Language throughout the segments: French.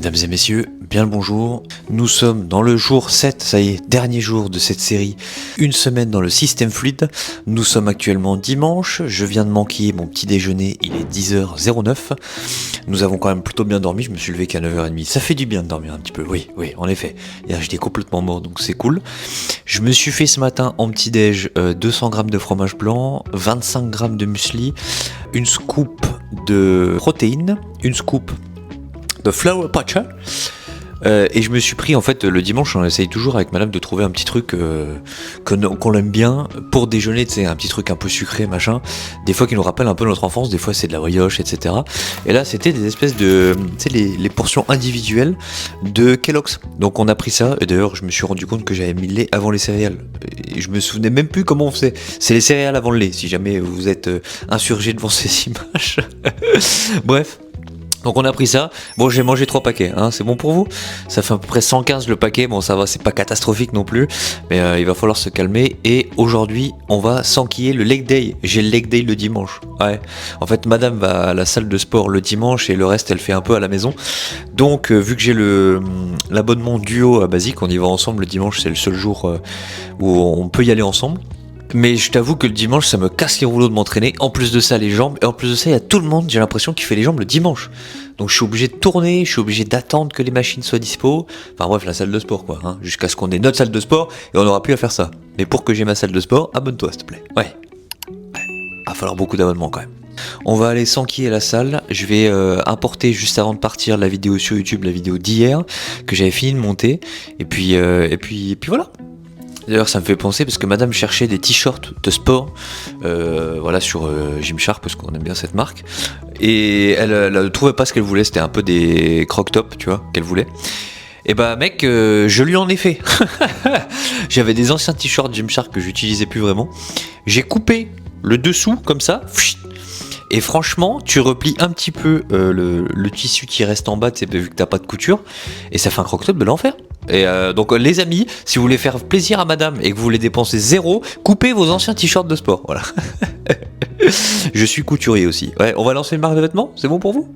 Mesdames et messieurs, bien le bonjour. Nous sommes dans le jour 7, ça y est, dernier jour de cette série. Une semaine dans le système fluide. Nous sommes actuellement dimanche. Je viens de manquer mon petit déjeuner, il est 10h09. Nous avons quand même plutôt bien dormi, je me suis levé qu'à 9h30. Ça fait du bien de dormir un petit peu, oui, en effet. Hier j'étais complètement mort, donc c'est cool. Je me suis fait ce matin en petit déj 200 g de fromage blanc, 25 g de muesli, une scoop de protéines, une scoop de flour patcha, et je me suis pris en fait le dimanche, on essaye toujours avec madame de trouver un petit truc qu'on aime bien pour déjeuner, tu sais, un petit truc un peu sucré machin, des fois qui nous rappelle un peu notre enfance, des fois c'est de la brioche, etc. Et là c'était des espèces de, tu sais, les portions individuelles de Kellogg's. Donc on a pris ça, et d'ailleurs je me suis rendu compte que j'avais mis le lait avant les céréales, et je me souvenais même plus comment on faisait. C'est les céréales avant le lait, si jamais vous êtes insurgé devant ces images. Bref. Donc on a pris ça, bon j'ai mangé 3 paquets, hein, c'est bon pour vous? Ça fait à peu près 115 le paquet, bon ça va, c'est pas catastrophique non plus, mais il va falloir se calmer. Et aujourd'hui on va s'enquiller le leg day, j'ai le leg day le dimanche, ouais. En fait madame va à la salle de sport le dimanche et le reste elle fait un peu à la maison. Donc vu que j'ai l'abonnement duo à Basique, on y va ensemble le dimanche, c'est le seul jour où on peut y aller ensemble. Mais je t'avoue que le dimanche ça me casse les rouleaux de m'entraîner, en plus de ça les jambes, et en plus de ça il y a tout le monde, j'ai l'impression qu'il fait les jambes le dimanche. Donc je suis obligé de tourner, je suis obligé d'attendre que les machines soient dispo, enfin bref la salle de sport quoi, hein, jusqu'à ce qu'on ait notre salle de sport et on n'aura plus à faire ça. Mais pour que j'ai ma salle de sport, abonne-toi s'il te plaît. Ouais. Va falloir beaucoup d'abonnements quand même. On va aller s'enquiller à la salle, je vais importer juste avant de partir la vidéo sur YouTube, la vidéo d'hier, que j'avais fini de monter, et puis voilà. D'ailleurs ça me fait penser parce que madame cherchait des t-shirts de sport voilà sur Gymshark parce qu'on aime bien cette marque, et elle ne trouvait pas ce qu'elle voulait, c'était un peu des croc-top tu vois qu'elle voulait. Et bah mec je lui en ai fait. J'avais des anciens t-shirts Gymshark que j'utilisais plus vraiment, j'ai coupé le dessous comme ça, et franchement tu replies un petit peu le tissu qui reste en bas, vu que t'as pas de couture, et ça fait un croc-top de l'enfer. Et donc les amis, si vous voulez faire plaisir à madame et que vous voulez dépenser zéro, coupez vos anciens t-shirts de sport, voilà. Je suis couturier aussi. Ouais, on va lancer une marque de vêtements, c'est bon pour vous?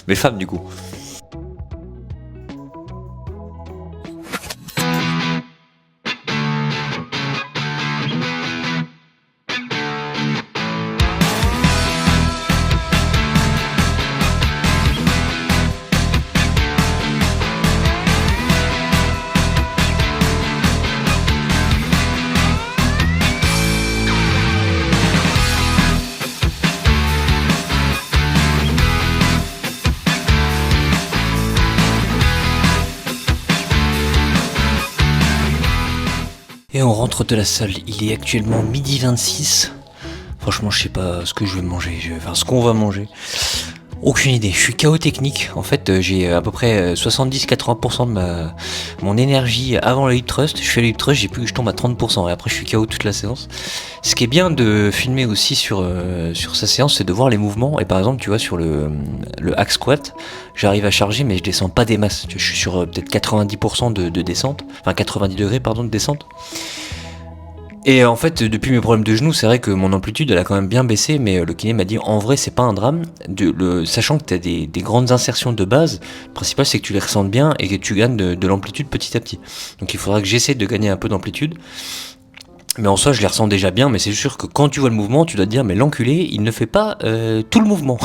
Mes femmes du coup. Et on rentre de la salle, il est actuellement 12h26. Franchement je sais pas ce que je vais manger, enfin ce qu'on va manger. Aucune idée, je suis KO technique. En fait j'ai à peu près 70-80% de mon énergie avant le hip thrust. Je fais le hip thrust, j'ai plus que je tombe à 30%, et après je suis KO toute la séance. Ce qui est bien de filmer aussi sur sa séance, c'est de voir les mouvements. Et par exemple tu vois sur le hack squat, j'arrive à charger mais je descends pas des masses. Je suis sur peut-être 90% de descente, enfin 90 degrés pardon de descente. Et en fait, depuis mes problèmes de genoux, c'est vrai que mon amplitude elle a quand même bien baissé, mais le kiné m'a dit en vrai c'est pas un drame, sachant que tu as des grandes insertions de base, le principal c'est que tu les ressentes bien et que tu gagnes de l'amplitude petit à petit. Donc il faudra que j'essaie de gagner un peu d'amplitude. Mais en soi je les ressens déjà bien, mais c'est sûr que quand tu vois le mouvement tu dois te dire mais l'enculé il ne fait pas tout le mouvement.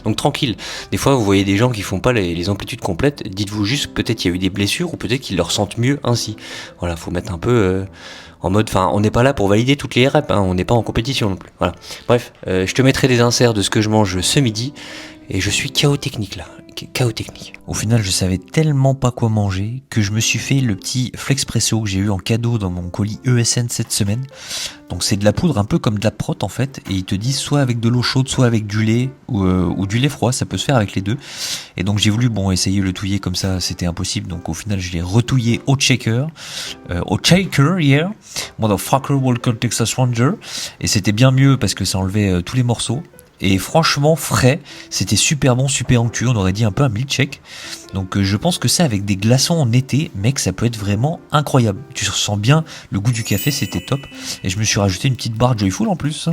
Donc tranquille, des fois vous voyez des gens qui font pas les amplitudes complètes, dites-vous juste peut-être qu'il y a eu des blessures ou peut-être qu'ils le ressentent mieux ainsi. Voilà, faut mettre un peu en mode, enfin on n'est pas là pour valider toutes les reps, hein, on n'est pas en compétition non plus. Voilà. Bref, je te mettrai des inserts de ce que je mange ce midi, et je suis KO technique là. KO technique. Au final, je savais tellement pas quoi manger que je me suis fait le petit Flexpresso que j'ai eu en cadeau dans mon colis ESN cette semaine. Donc c'est de la poudre un peu comme de la prot en fait, et ils te disent soit avec de l'eau chaude, soit avec du lait ou du lait froid, ça peut se faire avec les deux. Et donc j'ai voulu essayer le touiller comme ça, c'était impossible. Donc au final je l'ai retouillé au shaker, yeah, motherfucker, welcome Texas Ranger, et c'était bien mieux parce que ça enlevait tous les morceaux. Et franchement frais, c'était super bon, super onctueux, on aurait dit un peu un milkshake. Donc je pense que ça avec des glaçons en été, mec, ça peut être vraiment incroyable. Tu ressens bien le goût du café, c'était top. Et je me suis rajouté une petite barre Joyful en plus.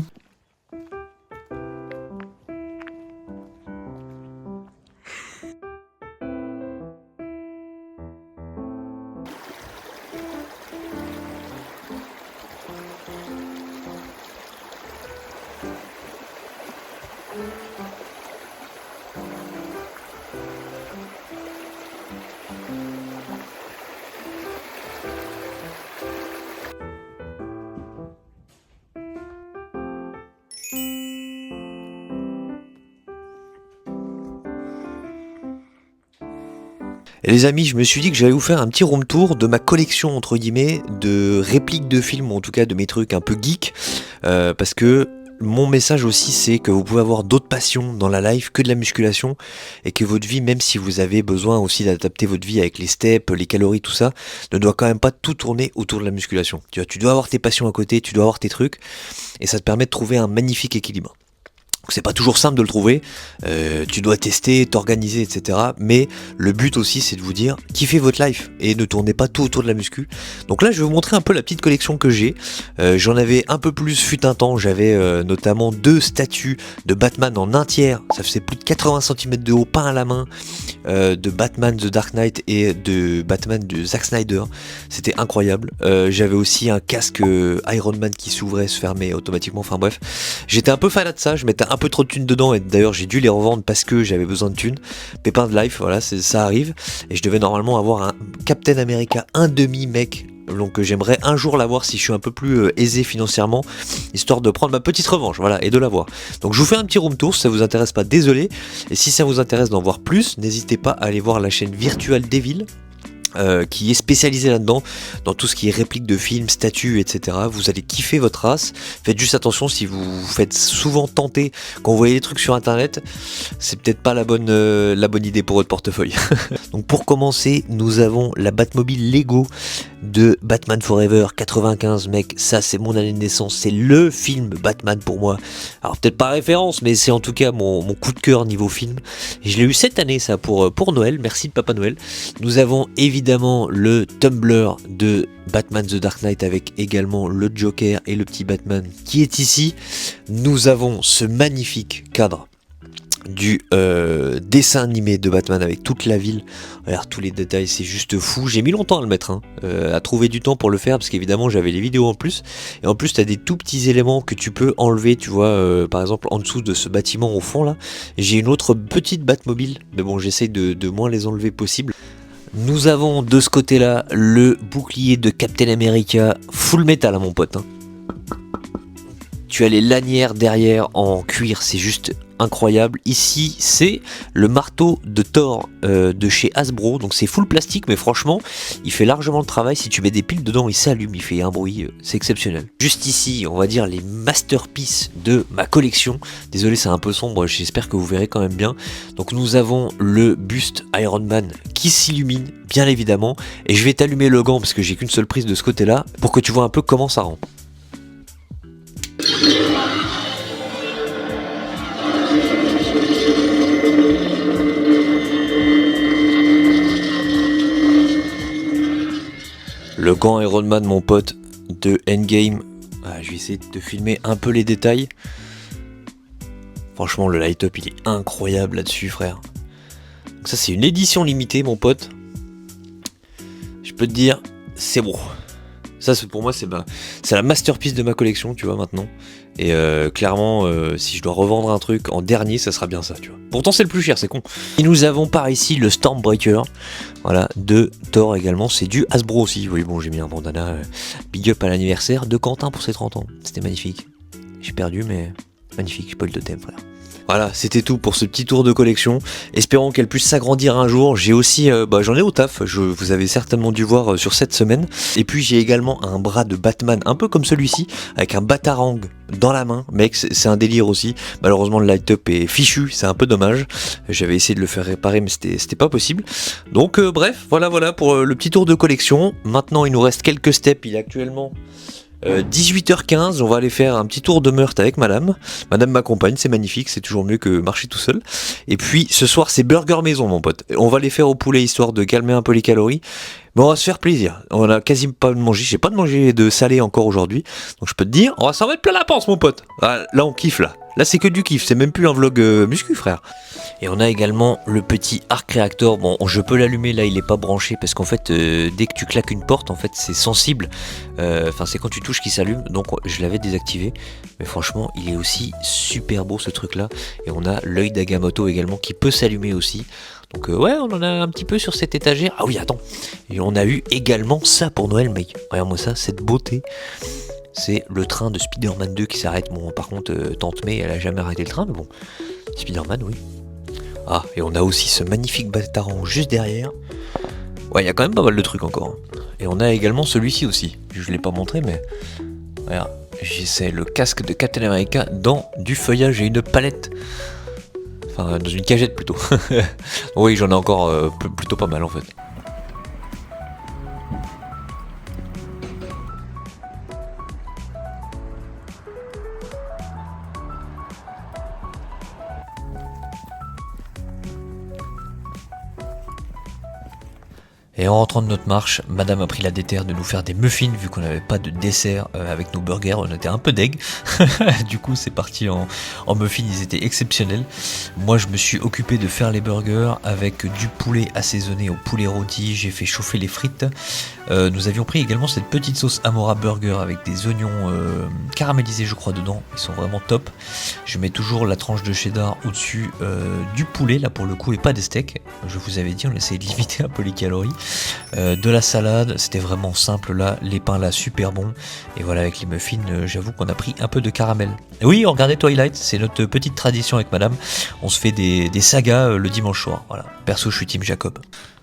Et les amis, je me suis dit que j'allais vous faire un petit room tour de ma collection entre guillemets de répliques de films, ou en tout cas de mes trucs un peu geek, parce que mon message aussi c'est que vous pouvez avoir d'autres passions dans la life que de la musculation, et que votre vie, même si vous avez besoin aussi d'adapter votre vie avec les steps, les calories, tout ça, ne doit quand même pas tout tourner autour de la musculation. Tu dois avoir tes passions à côté, tu dois avoir tes trucs, et ça te permet de trouver un magnifique équilibre. C'est pas toujours simple de le trouver, tu dois tester, t'organiser, etc. Mais le but aussi c'est de vous dire, kiffez votre life et ne tournez pas tout autour de la muscu. Donc là je vais vous montrer un peu la petite collection que j'ai. J'en avais un peu plus fut un temps, j'avais notamment 2 statues de Batman en 1/3, ça faisait plus de 80 cm de haut, peint à la main, de Batman The Dark Knight et de Batman de Zack Snyder. C'était incroyable. J'avais aussi un casque Iron Man qui s'ouvrait, se fermait automatiquement, enfin bref. J'étais un peu fan de ça, je mettais un peu trop de thunes dedans et d'ailleurs j'ai dû les revendre parce que j'avais besoin de thunes. Pépin de life, voilà, ça arrive. Et je devais normalement avoir un Captain America 1/2 mec. Donc j'aimerais un jour l'avoir si je suis un peu plus aisé financièrement, histoire de prendre ma petite revanche, voilà, et de l'avoir. Donc je vous fais un petit room tour, si ça vous intéresse pas, désolé. Et si ça vous intéresse d'en voir plus, n'hésitez pas à aller voir la chaîne Virtual Devil. Qui est spécialisé là-dedans, dans tout ce qui est réplique de films, statues, etc. Vous allez kiffer votre race. Faites juste attention, si vous vous faites souvent tenter quand vous voyez des trucs sur internet, c'est peut-être pas la bonne idée pour votre portefeuille. Donc pour commencer, nous avons la Batmobile Lego de Batman Forever 95, mec, ça c'est mon année de naissance, c'est le film Batman pour moi. Alors peut-être pas référence, mais c'est en tout cas mon coup de cœur niveau film. Et je l'ai eu cette année ça pour Noël, merci de Papa Noël. Nous avons évidemment le Tumblr de Batman The Dark Knight avec également le Joker et le petit Batman qui est ici. Nous avons ce magnifique cadre du dessin animé de Batman avec toute la ville. Regarde tous les détails, c'est juste fou. J'ai mis longtemps à le mettre, à trouver du temps pour le faire parce qu'évidemment j'avais les vidéos en plus. Et en plus t'as des tout petits éléments que tu peux enlever, tu vois, par exemple en dessous de ce bâtiment au fond là. J'ai une autre petite Batmobile, mais bon j'essaye de moins les enlever possible. Nous avons de ce côté là le bouclier de Captain America Full Metal, mon pote. Tu as les lanières derrière en cuir, c'est juste incroyable. Ici c'est le marteau de Thor de chez Hasbro, donc c'est full plastique mais franchement il fait largement le travail. Si tu mets des piles dedans il s'allume, il fait un bruit, c'est exceptionnel. Juste ici on va dire les masterpieces de ma collection. Désolé c'est un peu sombre, j'espère que vous verrez quand même bien. Donc nous avons le buste Iron Man qui s'illumine bien évidemment, et je vais t'allumer le gant parce que j'ai qu'une seule prise de ce côté là pour que tu vois un peu comment ça rend. Le gant Iron Man, mon pote, de Endgame. Je vais essayer de te filmer un peu les détails. Franchement, le light-up, il est incroyable là-dessus, frère. Donc ça, c'est une édition limitée, mon pote. Je peux te dire, c'est bon. Ça, pour moi, c'est la masterpiece de ma collection, tu vois, maintenant. Et clairement, si je dois revendre un truc en dernier, ça sera bien ça, tu vois. Pourtant, c'est le plus cher, c'est con. Et nous avons par ici le Stormbreaker, voilà, de Thor également. C'est du Hasbro aussi. Oui, bon, j'ai mis un bandana. Big up à l'anniversaire de Quentin pour ses 30 ans. C'était magnifique. J'ai perdu, mais magnifique. J'ai pas eu le totem, frère. Voilà, c'était tout pour ce petit tour de collection. Espérons qu'elle puisse s'agrandir un jour. J'ai aussi, j'en ai au taf, vous avez certainement dû voir sur cette semaine. Et puis j'ai également un bras de Batman, un peu comme celui-ci, avec un batarang dans la main. Mec, c'est un délire aussi. Malheureusement, le light-up est fichu, c'est un peu dommage. J'avais essayé de le faire réparer, mais c'était pas possible. Donc bref, voilà pour le petit tour de collection. Maintenant, il nous reste quelques steps. Il est actuellement 18h15, on va aller faire un petit tour de meurtre avec madame. Madame m'accompagne, c'est magnifique, c'est toujours mieux que marcher tout seul. Et puis ce soir c'est burger maison, mon pote. On va les faire au poulet histoire de calmer un peu les calories. Mais on va se faire plaisir. On a quasiment pas mangé, j'ai pas mangé de salé encore aujourd'hui. Donc je peux te dire, on va s'en mettre plein la panse, mon pote. Là on kiffe là. Là c'est que du kiff, c'est même plus un vlog muscu, frère. Et on a également le petit arc réacteur. Bon, je peux l'allumer, là il est pas branché parce qu'en fait dès que tu claques une porte, en fait c'est sensible. Enfin c'est quand tu touches qu'il s'allume, donc je l'avais désactivé. Mais franchement il est aussi super beau ce truc là. Et on a l'œil d'Agamotto également qui peut s'allumer aussi. Donc ouais, on en a un petit peu sur cette étagère. Ah oui, attends. Et on a eu également ça pour Noël, mec. Regarde-moi ça, cette beauté. C'est le train de Spider-Man 2 qui s'arrête. Bon, par contre, Tante May, elle a jamais arrêté le train, mais bon. Spider-Man, oui. Ah, et on a aussi ce magnifique batarang juste derrière. Ouais, il y a quand même pas mal de trucs encore. Et on a également celui-ci aussi. Je l'ai pas montré, mais regarde, c'est le casque de Captain America dans du feuillage et une palette. Enfin, dans une cagette plutôt. Oui, j'en ai encore plutôt pas mal en fait. Et en rentrant de notre marche, madame a pris la déterre de nous faire des muffins vu qu'on n'avait pas de dessert avec nos burgers, on était un peu deg. Du coup c'est parti en muffins, ils étaient exceptionnels. Moi je me suis occupé de faire les burgers avec du poulet assaisonné au poulet rôti, j'ai fait chauffer les frites. Nous avions pris également cette petite sauce Amora Burger avec des oignons caramélisés je crois dedans, ils sont vraiment top. Je mets toujours la tranche de cheddar au-dessus du poulet là pour le coup et pas des steaks. Je vous avais dit on essayait de limiter un peu les calories. De la salade, c'était vraiment simple là, les pains là super bons. Et voilà avec les muffins, j'avoue qu'on a pris un peu de caramel. Et oui, regardez Twilight, c'est notre petite tradition avec madame. On se fait des sagas le dimanche soir. Voilà. Perso je suis Team Jacob.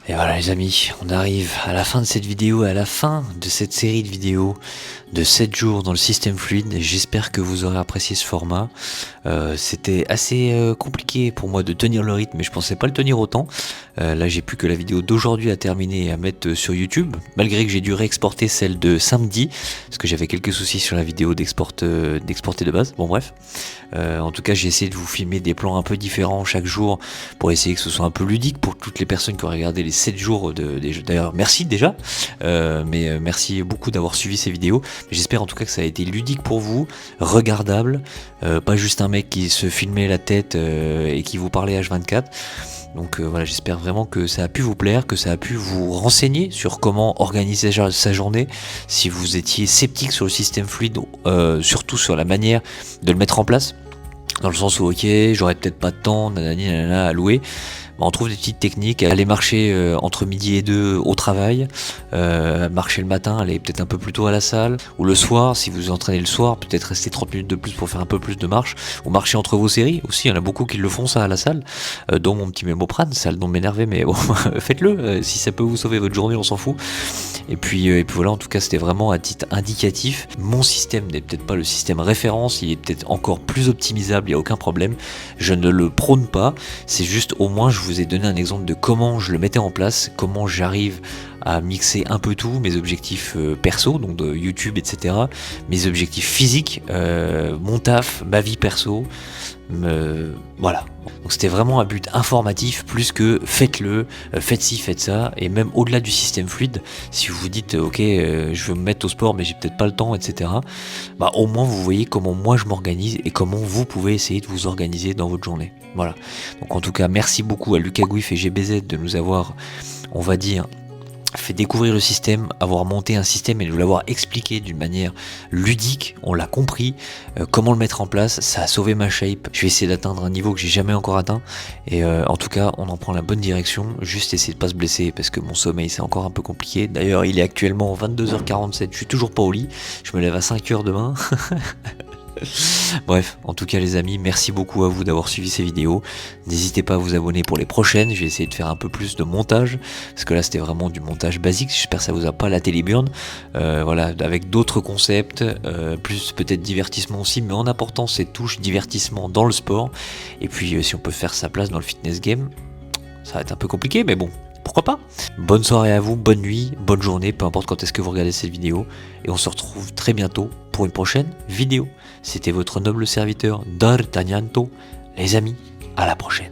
Et voilà les amis, on arrive à la fin de cette vidéo, à la fin de cette série de vidéos de 7 jours dans le système fluide. J'espère que vous aurez apprécié ce format. C'était assez compliqué pour moi de tenir le rythme, mais je pensais pas le tenir autant. Là j'ai plus que la vidéo d'aujourd'hui à terminer et à mettre sur YouTube, malgré que j'ai dû réexporter celle de samedi, parce que j'avais quelques soucis sur la vidéo d'exporter de base. Bon bref, en tout cas j'ai essayé de vous filmer des plans un peu différents chaque jour, pour essayer que ce soit un peu ludique pour toutes les personnes qui ont regardé les 7 jours d'ailleurs merci déjà, mais merci beaucoup d'avoir suivi ces vidéos. J'espère en tout cas que ça a été ludique pour vous, regardable, pas juste un mec qui se filmait la tête et qui vous parlait H24. Donc voilà, j'espère vraiment que ça a pu vous plaire, que ça a pu vous renseigner sur comment organiser sa journée. Si vous étiez sceptique sur le système fluide, surtout sur la manière de le mettre en place, dans le sens où ok, j'aurais peut-être pas de temps, nanana, à louer. On trouve des petites techniques, aller marcher entre midi et 2 au travail, marcher le matin, aller peut-être un peu plus tôt à la salle, ou le soir, si vous entraînez le soir, peut-être rester 30 minutes de plus pour faire un peu plus de marche, ou marcher entre vos séries, aussi, il y en a beaucoup qui le font ça à la salle, dont mon petit Mémoprane, ça a le nom de m'énerver, mais bon, faites-le, si ça peut vous sauver votre journée, on s'en fout. Et puis voilà, en tout cas, c'était vraiment à titre indicatif. Mon système n'est peut-être pas le système référence, il est peut-être encore plus optimisable, il n'y a aucun problème, je ne le prône pas, c'est juste au moins je vous ai donné un exemple de comment je le mettais en place, comment j'arrive à mixer un peu tout, mes objectifs perso, donc de YouTube, etc., mes objectifs physiques, mon taf, ma vie perso, voilà. Donc c'était vraiment un but informatif plus que faites-le, faites ci, faites ça, et même au-delà du système fluide, si vous vous dites ok, je veux me mettre au sport mais j'ai peut-être pas le temps, etc., bah au moins vous voyez comment moi je m'organise et comment vous pouvez essayer de vous organiser dans votre journée. Voilà. Donc en tout cas merci beaucoup à Lucas Gouif et GBZ de nous avoir, on va dire, fait découvrir le système, avoir monté un système et nous l'avoir expliqué d'une manière ludique, on l'a compris, comment le mettre en place, ça a sauvé ma shape, je vais essayer d'atteindre un niveau que j'ai jamais encore atteint, et en tout cas on en prend la bonne direction, juste essayer de pas se blesser parce que mon sommeil c'est encore un peu compliqué, d'ailleurs il est actuellement 22h47, je suis toujours pas au lit, je me lève à 5h demain. Bref, en tout cas les amis, merci beaucoup à vous d'avoir suivi ces vidéos. N'hésitez pas à vous abonner pour les prochaines, je vais essayer de faire un peu plus de montage, parce que là c'était vraiment du montage basique, j'espère que ça vous a pas la téléburne, voilà, avec d'autres concepts, plus peut-être divertissement aussi, mais en apportant ces touches divertissement dans le sport, et puis si on peut faire sa place dans le fitness game, ça va être un peu compliqué, mais bon, pourquoi pas. Bonne soirée à vous, bonne nuit, bonne journée, peu importe quand est-ce que vous regardez cette vidéo, et on se retrouve très bientôt pour une prochaine vidéo. C'était votre noble serviteur D'Artagnanto. Les amis, à la prochaine.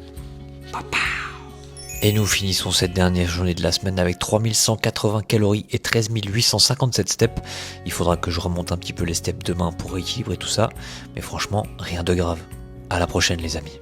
Et nous finissons cette dernière journée de la semaine avec 3180 calories et 13 857 steps. Il faudra que je remonte un petit peu les steps demain pour rééquilibrer tout ça, mais franchement, rien de grave. À la prochaine les amis.